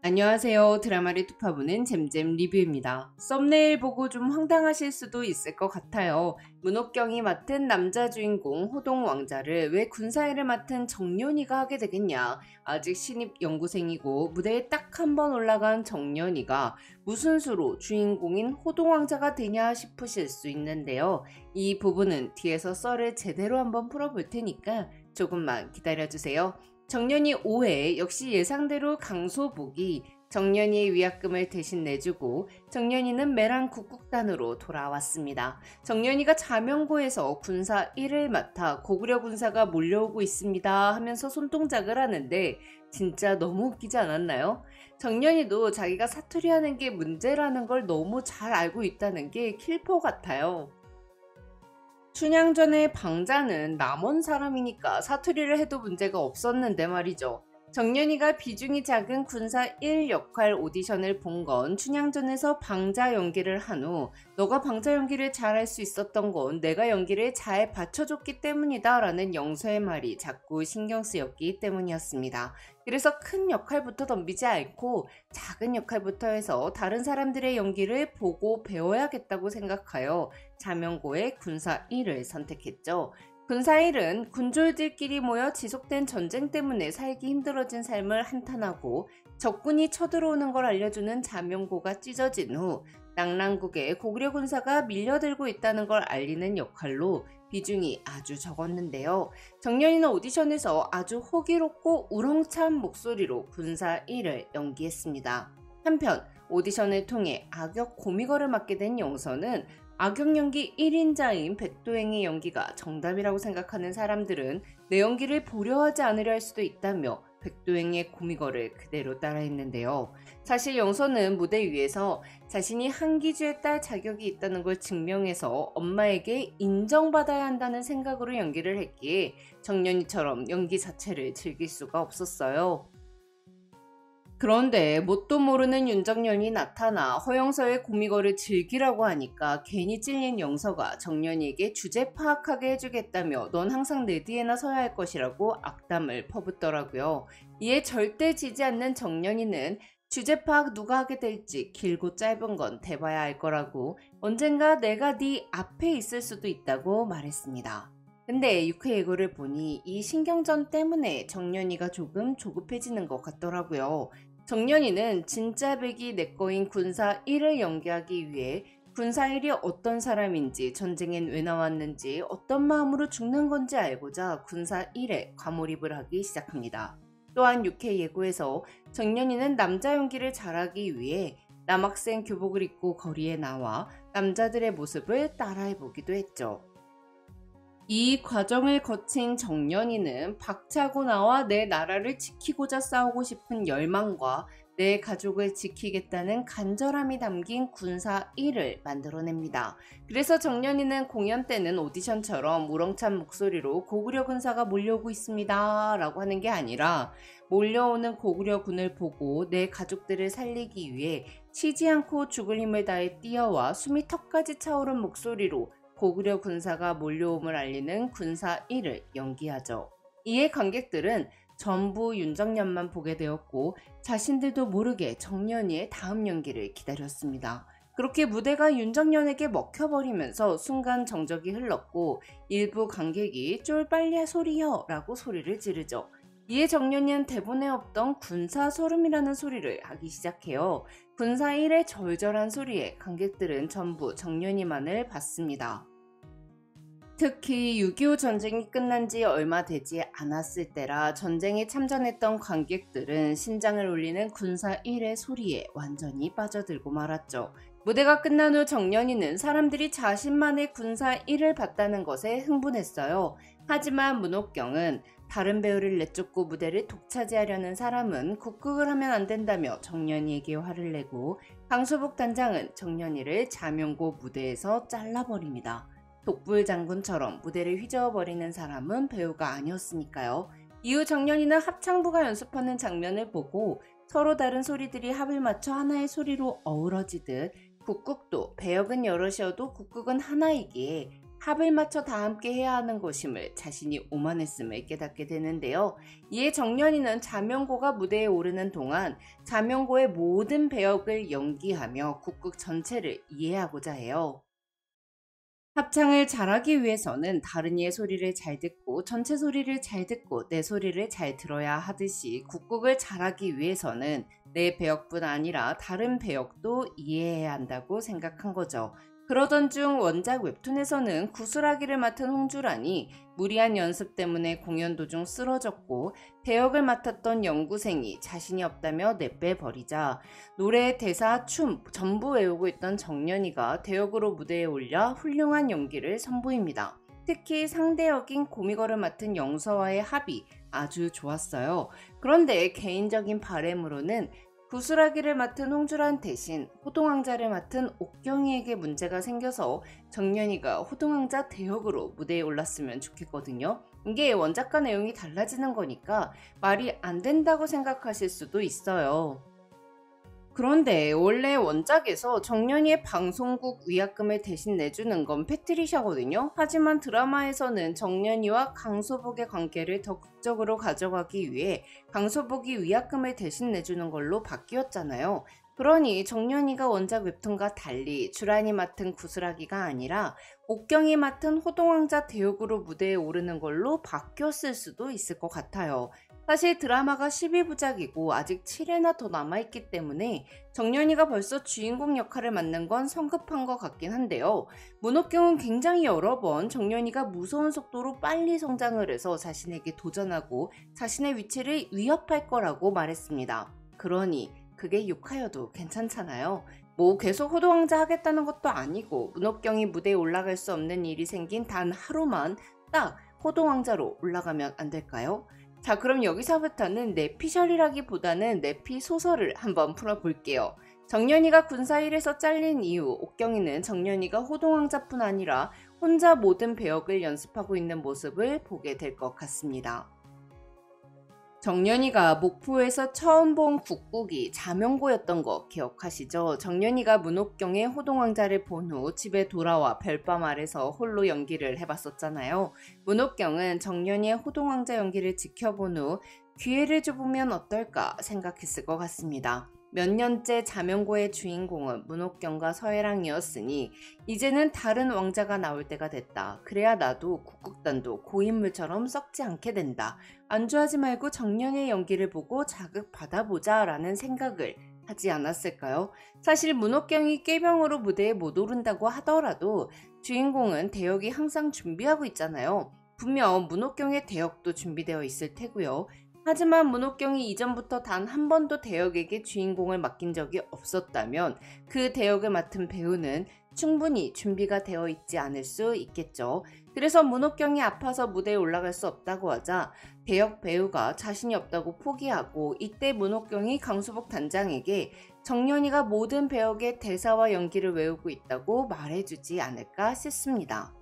안녕하세요. 드라마를 뚜파보는 잼잼 리뷰입니다. 썸네일 보고 좀 황당하실 수도 있을 것 같아요. 문옥경이 맡은 남자 주인공 호동 왕자를 왜 군사일을 맡은 정연이가 하게 되겠냐. 아직 신입 연구생이고 무대에 딱 한 번 올라간 정연이가 무슨 수로 주인공인 호동 왕자가 되냐 싶으실 수 있는데요. 이 부분은 뒤에서 썰을 제대로 한번 풀어볼 테니까 조금만 기다려주세요. 정년이 5회 역시 예상대로 강소복이 정년이의 위약금을 대신 내주고 정년이는 매랑 국국단으로 돌아왔습니다. 정년이가 자명고에서 군사 1을 맡아 고구려 군사가 몰려오고 있습니다 하면서 손동작을 하는데 진짜 너무 웃기지 않았나요? 정년이도 자기가 사투리하는 게 문제라는 걸 너무 잘 알고 있다는 게 킬포 같아요. 춘향전의 방자는 남원 사람이니까 사투리를 해도 문제가 없었는데 말이죠. 정연이가 비중이 작은 군사 1 역할 오디션을 본 건 춘향전에서 방자 연기를 한 후 너가 방자 연기를 잘할 수 있었던 건 내가 연기를 잘 받쳐줬기 때문이다 라는 영서의 말이 자꾸 신경 쓰였기 때문이었습니다. 그래서 큰 역할부터 덤비지 않고 작은 역할부터 해서 다른 사람들의 연기를 보고 배워야겠다고 생각하여 자명고의 군사 1을 선택했죠. 군사 1은 군졸들끼리 모여 지속된 전쟁 때문에 살기 힘들어진 삶을 한탄하고 적군이 쳐들어오는 걸 알려주는 자명고가 찢어진 후 낙랑국에 고구려 군사가 밀려들고 있다는 걸 알리는 역할로 비중이 아주 적었는데요. 정연이는 오디션에서 아주 호기롭고 우렁찬 목소리로 군사 1을 연기했습니다. 한편 오디션을 통해 악역 고미거를 맡게 된 영서는 악역 연기 1인자인 백도행의 연기가 정답이라고 생각하는 사람들은 내 연기를 보려 하지 않으려 할 수도 있다며 백도행의 고미거를 그대로 따라했는데요. 사실 영서는 무대 위에서 자신이 한기주의 딸 자격이 있다는 걸 증명해서 엄마에게 인정받아야 한다는 생각으로 연기를 했기에 정연이처럼 연기 자체를 즐길 수가 없었어요. 그런데 뭣도 모르는 윤정연이 나타나 허영서의 고미거를 즐기라고 하니까 괜히 찔린 영서가 정연이에게 주제 파악하게 해주겠다며 넌 항상 내 뒤에나 서야 할 것이라고 악담을 퍼붓더라고요. 이에 절대 지지 않는 정연이는 주제 파악 누가 하게 될지 길고 짧은 건 대봐야 알 거라고 언젠가 내가 네 앞에 있을 수도 있다고 말했습니다. 근데 6회 예고를 보니 이 신경전 때문에 정연이가 조금 조급해지는 것 같더라고요. 정연이는 진짜 백이 내 거인 군사 1을 연기하기 위해 군사 1이 어떤 사람인지, 전쟁엔 왜 나왔는지, 어떤 마음으로 죽는 건지 알고자 군사 1에 과몰입을 하기 시작합니다. 또한 6회 예고에서 정연이는 남자 연기를 잘하기 위해 남학생 교복을 입고 거리에 나와 남자들의 모습을 따라해보기도 했죠. 이 과정을 거친 정연이는 박차고 나와 내 나라를 지키고자 싸우고 싶은 열망과 내 가족을 지키겠다는 간절함이 담긴 군사 1을 만들어냅니다. 그래서 정연이는 공연 때는 오디션처럼 우렁찬 목소리로 고구려 군사가 몰려오고 있습니다 라고 하는 게 아니라 몰려오는 고구려 군을 보고 내 가족들을 살리기 위해 쉬지 않고 죽을 힘을 다해 뛰어와 숨이 턱까지 차오른 목소리로 고구려 군사가 몰려옴을 알리는 군사 1을 연기하죠. 이에 관객들은 전부 윤정연만 보게 되었고 자신들도 모르게 정연이의 다음 연기를 기다렸습니다. 그렇게 무대가 윤정연에게 먹혀버리면서 순간 정적이 흘렀고 일부 관객이 쫄 빨리 소리여 라고 소리를 지르죠. 이에 정연이는 대본에 없던 군사 소름이라는 소리를 하기 시작해요. 군사 1의 절절한 소리에 관객들은 전부 정연이만을 봤습니다. 특히 6.25 전쟁이 끝난 지 얼마 되지 않았을 때라 전쟁에 참전했던 관객들은 심장을 울리는 군사 1의 소리에 완전히 빠져들고 말았죠. 무대가 끝난 후 정연이는 사람들이 자신만의 군사 1을 봤다는 것에 흥분했어요. 하지만 문옥경은 다른 배우를 내쫓고 무대를 독차지하려는 사람은 국극을 하면 안 된다며 정연이에게 화를 내고 강소복 단장은 정연이를 자명고 무대에서 잘라버립니다. 독불 장군처럼 무대를 휘저어버리는 사람은 배우가 아니었으니까요. 이후 정연이는 합창부가 연습하는 장면을 보고 서로 다른 소리들이 합을 맞춰 하나의 소리로 어우러지듯 국극도 배역은 여럿이어도 국극은 하나이기에 합을 맞춰 다 함께 해야 하는 것임을 자신이 오만했음을 깨닫게 되는데요. 이에 정연이는 자명고가 무대에 오르는 동안 자명고의 모든 배역을 연기하며 국극 전체를 이해하고자 해요. 합창을 잘하기 위해서는 다른 이의 소리를 잘 듣고 전체 소리를 잘 듣고 내 소리를 잘 들어야 하듯이 국곡을 잘하기 위해서는 내 배역뿐 아니라 다른 배역도 이해해야 한다고 생각한 거죠. 그러던 중 원작 웹툰에서는 구슬하기를 맡은 홍주란이 무리한 연습 때문에 공연 도중 쓰러졌고 배역을 맡았던 연구생이 자신이 없다며 내빼버리자 노래, 대사, 춤 전부 외우고 있던 정연이가 대역으로 무대에 올려 훌륭한 연기를 선보입니다. 특히 상대 역인 고미거를 맡은 영서와의 합이 아주 좋았어요. 그런데 개인적인 바람으로는 구슬하기를 맡은 홍주란 대신 호동왕자를 맡은 옥경이에게 문제가 생겨서 정연이가 호동왕자 대역으로 무대에 올랐으면 좋겠거든요. 이게 원작과 내용이 달라지는 거니까 말이 안 된다고 생각하실 수도 있어요. 그런데 원래 원작에서 정연이의 방송국 위약금을 대신 내주는 건 패트리샤거든요. 하지만 드라마에서는 정연이와 강소복의 관계를 더 극적으로 가져가기 위해 강소복이 위약금을 대신 내주는 걸로 바뀌었잖아요. 그러니 정연이가 원작 웹툰과 달리 주란이 맡은 구슬하기가 아니라 옥경이 맡은 호동왕자 대역으로 무대에 오르는 걸로 바뀌었을 수도 있을 것 같아요. 사실 드라마가 12부작이고 아직 7회나 더 남아있기 때문에 정연이가 벌써 주인공 역할을 맡는 건 성급한 것 같긴 한데요. 문옥경은 굉장히 여러 번 정연이가 무서운 속도로 빨리 성장을 해서 자신에게 도전하고 자신의 위치를 위협할 거라고 말했습니다. 그러니 그게 욕하여도 괜찮잖아요. 뭐 계속 호동왕자 하겠다는 것도 아니고 문옥경이 무대에 올라갈 수 없는 일이 생긴 단 하루만 딱 호동왕자로 올라가면 안 될까요? 자, 그럼 여기서부터는 내피셜이라기보다는 내피 소설을 한번 풀어볼게요. 정연이가 군사일에서 잘린 이후 옥경이는 정연이가 호동왕자뿐 아니라 혼자 모든 배역을 연습하고 있는 모습을 보게 될 것 같습니다. 정연이가 목포에서 처음 본 국곡이 자명고였던 거 기억하시죠? 정연이가 문옥경의 호동왕자를 본 후 집에 돌아와 별밤 아래서 홀로 연기를 해봤었잖아요. 문옥경은 정연이의 호동왕자 연기를 지켜본 후 기회를 줘보면 어떨까 생각했을 것 같습니다. 몇 년째 자명고의 주인공은 문옥경과 서해랑이었으니 이제는 다른 왕자가 나올 때가 됐다. 그래야 나도 국극단도 고인물처럼 썩지 않게 된다. 안주하지 말고 정연의 연기를 보고 자극받아보자 라는 생각을 하지 않았을까요? 사실 문옥경이 꾀병으로 무대에 못 오른다고 하더라도 주인공은 대역이 항상 준비하고 있잖아요. 분명 문옥경의 대역도 준비되어 있을 테고요. 하지만 문옥경이 이전부터 단 한 번도 대역에게 주인공을 맡긴 적이 없었다면 그 대역을 맡은 배우는 충분히 준비가 되어 있지 않을 수 있겠죠. 그래서 문옥경이 아파서 무대에 올라갈 수 없다고 하자 대역 배우가 자신이 없다고 포기하고 이때 문옥경이 강수복 단장에게 정연이가 모든 배역의 대사와 연기를 외우고 있다고 말해주지 않을까 싶습니다.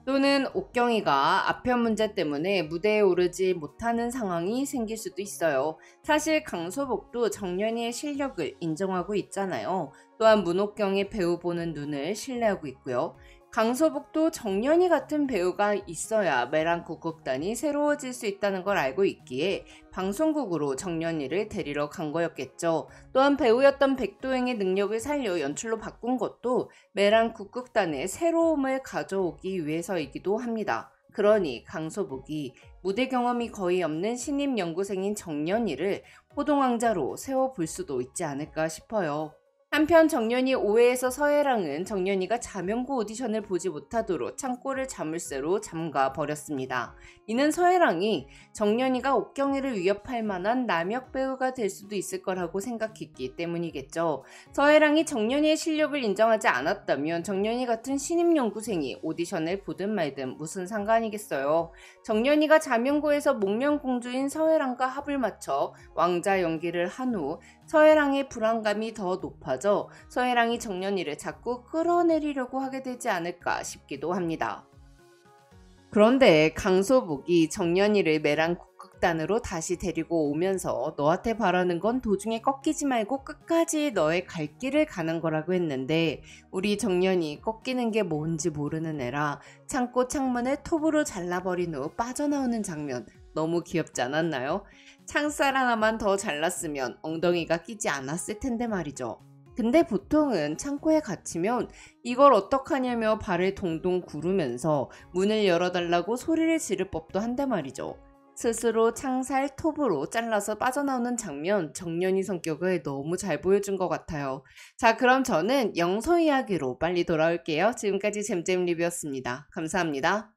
또는 옥경이가 아편 문제 때문에 무대에 오르지 못하는 상황이 생길 수도 있어요. 사실 강소복도 정연이의 실력을 인정하고 있잖아요. 또한 문옥경의 배우 보는 눈을 신뢰하고 있고요. 강소복도 정연이 같은 배우가 있어야 매랑 국극단이 새로워질 수 있다는 걸 알고 있기에 방송국으로 정연이를 데리러 간 거였겠죠. 또한 배우였던 백도행의 능력을 살려 연출로 바꾼 것도 매랑 국극단의 새로움을 가져오기 위해서이기도 합니다. 그러니 강소복이 무대 경험이 거의 없는 신입 연구생인 정연이를 호동왕자로 세워볼 수도 있지 않을까 싶어요. 한편 정연이 5회에서 서해랑은 정연이가 자명고 오디션을 보지 못하도록 창고를 자물쇠로 잠가 버렸습니다. 이는 서해랑이 정연이가 옥경이를 위협할 만한 남역 배우가 될 수도 있을 거라고 생각했기 때문이겠죠. 서해랑이 정연이의 실력을 인정하지 않았다면 정연이 같은 신입 연구생이 오디션을 보든 말든 무슨 상관이겠어요. 정연이가 자명고에서 목련공주인 서해랑과 합을 맞춰 왕자 연기를 한 후 서해랑의 불안감이 더 높아져 서해랑이 정연이를 자꾸 끌어내리려고 하게 되지 않을까 싶기도 합니다. 그런데 강소복이 정연이를 매랑 극단으로 다시 데리고 오면서 너한테 바라는 건 도중에 꺾이지 말고 끝까지 너의 갈 길을 가는 거라고 했는데 우리 정년이 꺾이는 게 뭔지 모르는 애라 창고 창문을 톱으로 잘라버린 후 빠져나오는 장면 너무 귀엽지 않았나요? 창살 하나만 더 잘랐으면 엉덩이가 끼지 않았을 텐데 말이죠. 근데 보통은 창고에 갇히면 이걸 어떡하냐며 발을 동동 구르면서 문을 열어달라고 소리를 지를 법도 한데 말이죠. 스스로 창살 톱으로 잘라서 빠져나오는 장면, 정년이 성격을 너무 잘 보여준 것 같아요. 자, 그럼 저는 영서 이야기로 빨리 돌아올게요. 지금까지 잼잼 리뷰였습니다. 감사합니다.